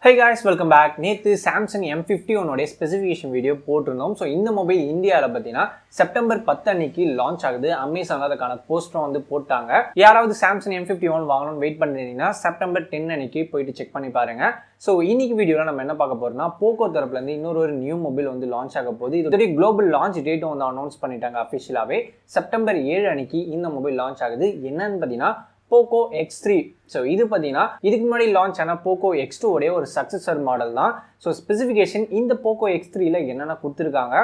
Hey guys, welcome back. நேத்து Samsung M51 உடைய specification video போட்டிருந்தோம். ஸோ இந்த மொபைல் இந்தியாவில் பார்த்தீங்கன்னா செப்டம்பர் 10 அன்னைக்கு லான்ச் ஆகுது. அமேசானில் அதுக்கான போஸ்டரும் வந்து போட்டாங்க. யாராவது Samsung M51 வாங்கணும்னு வெயிட் பண்ணிருந்தீங்கன்னா செப்டம்பர் 10 அன்னைக்கு போயிட்டு செக் பண்ணி பாருங்க. ஸோ இன்னைக்கு வீடியோவில் நம்ம என்ன பார்க்க போறோம்னா போக்கோ தரப்புலேருந்து இன்னொரு நியூ மொபைல் வந்து லான்ச் ஆக போகுது. இது குளோபல் லான்ச் டேட்டும் வந்து அனௌன்ஸ் பண்ணிட்டாங்க அஃபிஷியலாகவே. செப்டம்பர் 7 அன்னைக்கு இந்த மொபைல் லான்ச் ஆகுது. என்னன்னு பார்த்தீங்கன்னா POCO X3. ஸோ இது பார்த்தீங்கன்னா இதுக்கு முன்னாடி லான்ச் ஆன POCO X2 உடைய ஒரு சக்சஸர் மாடல் தான். ஸோ ஸ்பெசிஃபிகேஷன் இந்த POCO X3ல என்னென்ன கொடுத்துருக்காங்க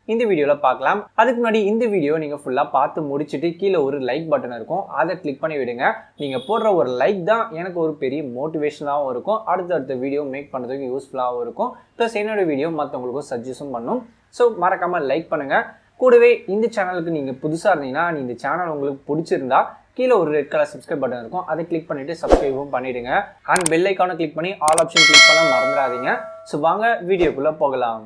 இந்த வீடியோவில் பார்க்கலாம். அதுக்கு முன்னாடி இந்த வீடியோ நீங்கள் ஃபுல்லாக பார்த்து முடிச்சுட்டு கீழே ஒரு லைக் பட்டன் இருக்கும், அதை கிளிக் பண்ணி விடுங்க. நீங்கள் போடுற ஒரு லைக் தான் எனக்கு ஒரு பெரிய மோட்டிவேஷனாகவும் இருக்கும், அடுத்தடுத்த வீடியோ மேக் பண்ணுறதுக்கு யூஸ்ஃபுல்லாகவும் இருக்கும். ப்ளஸ் என்னோட வீடியோ மற்றவங்களுக்கும் சஜஷன் பண்ணும். ஸோ மறக்காமல் லைக் பண்ணுங்கள். கூடவே இந்த சேனலுக்கு நீங்கள் புதுசாக இருந்தீங்கன்னா இந்த சேனல் உங்களுக்கு பிடிச்சிருந்தா கீழே ஒரு ரெட் கலர் சப்ஸ்கிரைப் பட்டன் இருக்கும், அதை கிளிக் பண்ணிட்டு சப்ஸ்கிரைபும் பண்ணிடுங்க. அண்ட் பெல் ஐக்கானை கிளிக் பண்ணி ஆல் ஆப்ஷன் கிளிக் பண்ண மறந்துடாதீங்க. ஸோ வாங்க வீடியோக்குள்ளே போகலாம்.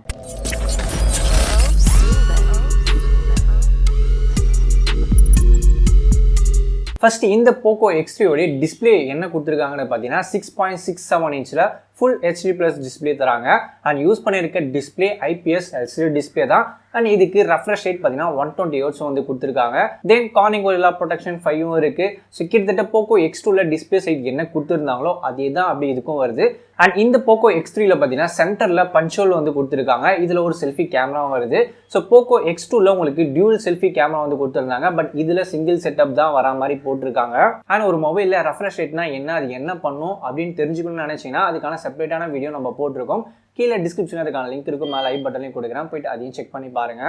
ஃபர்ஸ்ட் இந்த POCO X3 உடைய டிஸ்பிளே என்ன கொடுத்துருக்காங்கன்னு பார்த்தீங்கன்னா 6.67 இன்ச்சில் ஃபுல் HD+ டிஸ்பிளே தராங்க. அண்ட் யூஸ் பண்ணியிருக்க டிஸ்பிளே IPS LCD டிஸ்பிளே தான். அண்ட் இதுக்கு ரெஃப்ரெஷ் ரேட் பார்த்தீங்கன்னா 120 Hz வந்து கொடுத்துருக்காங்க. தென் கார்னிங் கோரில்லா ப்ரொடெக்ஷன் 5 இருக்கு. ஸோ கிட்டத்தட்ட POCO X2ல டிஸ்பிளே சைட் என்ன கொடுத்துருந்தாங்களோ அதே தான் அப்படி இதுக்கும் வருது. அண்ட் இந்த POCO X3ல பார்த்தீங்கன்னா சென்டரில் பஞ்ச்-ஹோல் வந்து கொடுத்துருக்காங்க. இதில் ஒரு செல்ஃபி கேமராவும் வருது. ஸோ POCO X2ல உங்களுக்கு டியூல் செல்ஃபி கேமரா வந்து கொடுத்துருந்தாங்க. பட் இதில் சிங்கிள் செட்டப் தான் வரா மாதிரி போட்டிருக்காங்க. அண்ட் ஒரு மொபைலில் ரெஃப்ரெஷ் ரேட்னா என்ன, அது என்ன பண்ணும் அப்படின்னு தெரிஞ்சுக்கணும்னு நினைச்சீங்கன்னா அதுக்கான செப்பரேட்டான வீடியோ நம்ம போட்டிருக்கோம். கீழே டிஸ்கிரிப்ஷன் அதுக்கான லிங்க் இருக்கும், மேலே ஐ பட்டன்லையும் கொடுக்குறேன், போயிட்டு அதையும் செக் பண்ணி பாருங்க.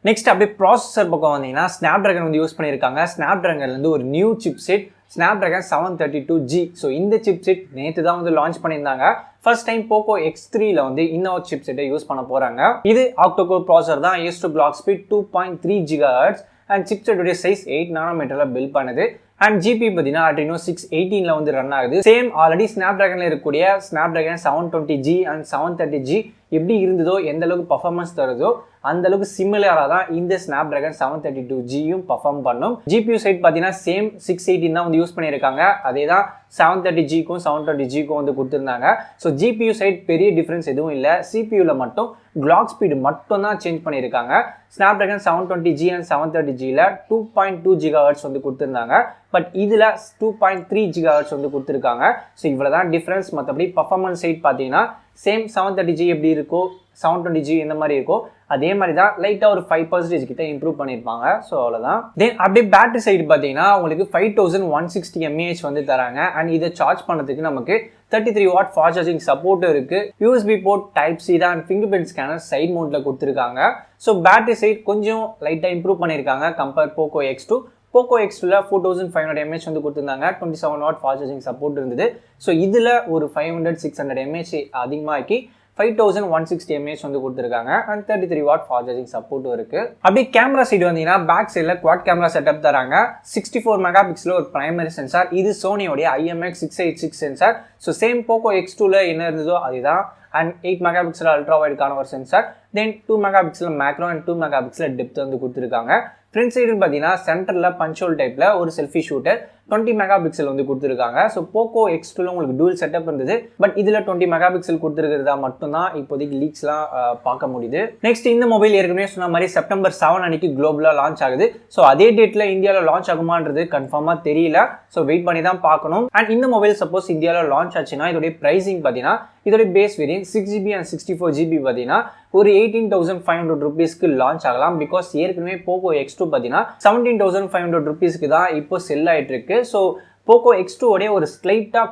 நெக்ஸ்ட் அப்படியே ப்ராசஸர் பக்கம் வந்தீங்கன்னா Snapdragon வந்து யூஸ் பண்ணியிருக்காங்க. Snapdragonலேருந்து ஒரு new chip set Snapdragon 732G. So இந்த சிப் செட் நேற்று தான் வந்து லான்ச் பண்ணியிருந்தாங்க. ஃபர்ஸ்ட் டைம் POCO X3ல வந்து இன்னொரு சிப் செட்டை யூஸ் பண்ண போகிறாங்க. இது ஆக்டோகோர் ப்ராசஸர் தான். A2 clock speed 2.3 GHz. And chip செட்டுடைய சைஸ் 8 nm பில்ட் பண்ணுது. அண்ட் ஜிபி பார்த்தீங்கன்னா Adreno 618ல வந்து ரன் ஆகுது. சேம் ஆல்ரெடி Snapdragonல இருக்கக்கூடிய Snapdragon 720G அண்ட் 730G எப்படி இருந்ததோ, எந்த அளவுக்கு பர்ஃபார்மன்ஸ் தருதோ அந்த அளவுக்கு சிமிலராக தான் இந்த Snapdragon 732Gயும் பர்ஃபார்ம் பண்ணும். ஜிபியூ சைட் பார்த்தீங்கன்னா சேம் 618 தான் வந்து யூஸ் பண்ணியிருக்காங்க. அதே தான் 730Gக்கும் 720Gக்கும் வந்து கொடுத்துருந்தாங்க. ஸோ ஜிபியூ சைட் பெரிய டிஃப்ரென்ஸ் எதுவும் இல்லை. சிபியூவில் மட்டும் கிளாக் ஸ்பீடு மட்டும் தான் சேஞ்ச் பண்ணியிருக்காங்க. Snapdragon 720G அண்ட் 730Gல 2.2 GHz வந்து கொடுத்துருந்தாங்க. பட் இதில் 2.3 GHz வந்து கொடுத்துருக்காங்க. ஸோ இவ்வளோ தான் டிஃப்ரென்ஸ். மற்றபடி பர்ஃபார்மன்ஸ் சைட் பார்த்தீங்கன்னா சேம் 730G எப்படி இருக்கோ 720G எந்த மாதிரி இருக்கோ அதே மாதிரி தான். லைட்டாக ஒரு 5% கிட்ட இம்ப்ரூவ் பண்ணியிருப்பாங்க. ஸோ அவ்வளோதான். தென் அப்படியே பேட்டரி சைடு பார்த்தீங்கன்னா உங்களுக்கு 5160 mAh வந்து தராங்க. அண்ட் இதை சார்ஜ் பண்ணுறதுக்கு நமக்கு 33 வாட் ஃபாஸ்ட் சார்ஜிங் சப்போர்ட்டும் இருக்குது. USB போர்ட் Type-C தான். And fingerprint scanner side மோட்டில் கொடுத்துருக்காங்க. ஸோ பேட்டரி சைட் கொஞ்சம் லைட்டாக இம்ப்ரூவ் பண்ணியிருக்காங்க கம்பேர் POCO X2. POCO X2ல 4500 mAh வந்து கொடுத்துருந்தாங்க. 27 வாட் ஃபாஸ்ட் சார்ஜிங் சப்போர்ட் இருந்தது. ஸோ இதில் ஒரு 500-600 mAh அதிகமாக்கி 5160 mAh வந்து கொடுத்துருக்காங்க. அண்ட் 33 வாட் ஃபாஸ்ட் சார்ஜிங் சப்போர்ட்டும் இருக்கு. அப்படியே கேமரா சைடு வந்தீங்கன்னா பேக் சைடில் குவாட் கேமரா செட்டப் தராங்க. 64 மெகாபிக்சல் ஒரு பிரைமரி சென்சார். இது சோனியோடைய IMX686 sensor. So same POCO X2ல என்ன இருந்ததோ அதுதான். அண்ட் 8 மெகாபிக்சல் அல்ட்ரா வைடுக்கான ஒரு sensor. Then 2 megapixel macro and 2 megapixel depth வந்து கொடுத்துருக்காங்க. ஃப்ரண்ட் சைடுன்னு பார்த்தீங்கன்னா சென்டரில் பஞ்ச்-ஹோல் டைப்பில் ஒரு செல்ஃபி ஷூட்டர் 20 மெகாபிக்சல் வந்து கொடுத்துருக்காங்க. ஸோ POCO X2ல உங்களுக்கு டூல் செட்டப் இருந்தது. பட் இதில் 20 மெகாபிக்சல் கொடுத்துருக்கிறதா மட்டும்தான் இப்போதைக்கு லீக்ஸ்லாம் பார்க்க முடியுது. நெக்ஸ்ட் இந்த மொபைல் ஏற்கனவே சொன்ன மாதிரி செப்டம்பர் 7 அன்னைக்கு குளோபலாக லான்ச் ஆகுது. ஸோ அதே டேட்டில் இந்தியாவில் லான்ச் ஆகுமான்றது கன்ஃபார்மாக தெரியல. ஸோ வெயிட் பண்ணி தான் பார்க்கணும். அண்ட் இந்த மொபைல் சப்போஸ் இந்தியாவில் லான்ச் ஆச்சுன்னா இதோடைய ப்ரைஸிங் பார்த்தீங்கன்னா இதோடைய base variant 6GB and 64GB பார்த்தீங்கன்னா ஒரு 18,500 rupeesக்கு லான்ச் ஆகலாம். பிகாஸ் ஏற்கனவே POCO X2 பார்த்தீங்கன்னா 17,500 rupeesக்கு தான் இப்போ செல் ஆகிட்டு இருக்கு. ஸோ POCO X2 உடைய ஒரு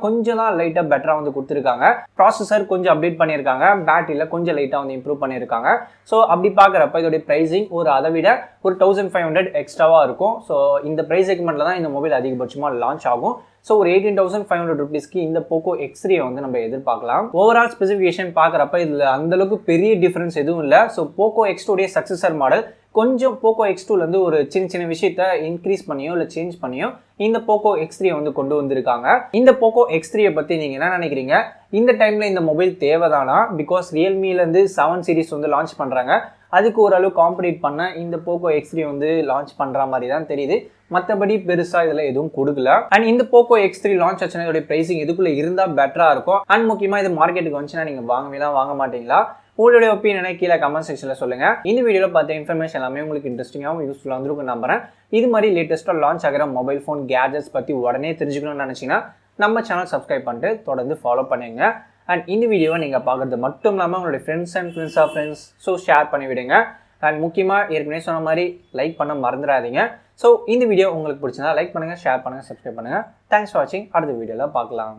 கொஞ்சம் தான் லைட்டாக பெட்டராக வந்து கொடுத்துருக்காங்க. ப்ராசஸர் கொஞ்சம் அப்டேட் பண்ணியிருக்காங்க. பேட்டரியில் கொஞ்சம் லைட்டாக வந்து இம்ப்ரூவ் பண்ணியிருக்காங்க. ஸோ அப்படி பார்க்குறப்ப இதோடைய ப்ரைஸிங் ஒரு அதை விட ஒரு 1500 எக்ஸ்ட்ராவாக இருக்கும். ஸோ இந்த ப்ரைஸ் செக்மெண்ட்டில் தான் இந்த மொபைல் அதிகபட்சமாக லான்ச் ஆகும். ஸோ ஒரு 18,500 rupeesக்கு இந்த POCO X3 வந்து நம்ம எதிர்பார்க்கலாம். ஓவரால் ஸ்பெசிஃபிகேஷன் பார்க்குறப்ப இதில் அந்தளவுக்கு பெரிய டிஃப்ரென்ஸ் எதுவும் இல்லை. ஸோ POCO X2 உடைய சக்சஸர் மாடல் கொஞ்சம் POCO X2லேருந்து ஒரு சின்ன விஷயத்த இன்க்ரீஸ் பண்ணியோ இல்லை சேஞ்ச் பண்ணியோ இந்த POCO X3 வந்து கொண்டு வந்திருக்காங்க. இந்த POCO X3 பற்றி நீங்கள் என்ன நினைக்கிறீங்க? இந்த டைமில் இந்த மொபைல் தேவைதானா? பிகாஸ் ரியல்மிலேருந்து 7 சீரிஸ் வந்து லான்ச் பண்ணுறாங்க. அதுக்கு ஓரளவு காம்படிட் பண்ண இந்த POCO X3 வந்து லான்ச் பண்ணுற மாதிரி தான் தெரியுது. மற்றபடி பெருசா இதுல எதுவும் கொடுக்கல. அண்ட் இந்த POCO X3 லான்ச் ஆச்சுன்னா இதோட பிரைசிங் இதுக்குள்ள இருந்தா பெட்டரா இருக்கும். அண்ட் முக்கியமா இது மார்க்கெட்டுக்கு வந்துச்சுன்னா நீங்க வாங்க மாட்டீங்களா? உங்களுடைய ஒப்பீனியனை கீழே கமெண்ட் செக்ஷனில் சொல்லுங்க. இந்த வீடியோவில் பார்த்த இன்ஃபர்மேஷன் எல்லாமே உங்களுக்கு இன்ட்ரெஸ்டிங்காகவும் யூஸ்ஃபுல்லாக வந்துருக்கும் நம்புறேன். இது மாதிரி லேட்டஸ்ட்டாக லான்ச் ஆகிற மொபைல் ஃபோன் கேஜெட்ஸ் பற்றி உடனே தெரிஞ்சுக்கணும்னு நினச்சிங்கன்னா நம்ம சேனல் சப்ஸ்கிரைப் பண்ணிட்டு தொடர்ந்து ஃபாலோ பண்ணுங்க. அண்ட் இந்த வீடியோவை நீங்கள் பார்க்குறது மட்டும் இல்லாமல் உங்களுடைய ஃப்ரெண்ட்ஸ் ஸோ ஷேர் பண்ணி விடுங்க. அண்ட் முக்கியமாக ஏற்கனவே சொன்ன மாதிரி லைக் பண்ண மறந்துடாதீங்க. ஸோ இந்த வீடியோ உங்களுக்கு பிடிச்சிருந்தா லைக் பண்ணுங்கள், ஷேர் பண்ணுங்கள், சப்ஸ்கிரைப் பண்ணுங்கள். தேங்க்ஸ் ஃபார் வாட்சிங். அடுத்த வீடியோவில் பார்க்கலாம்.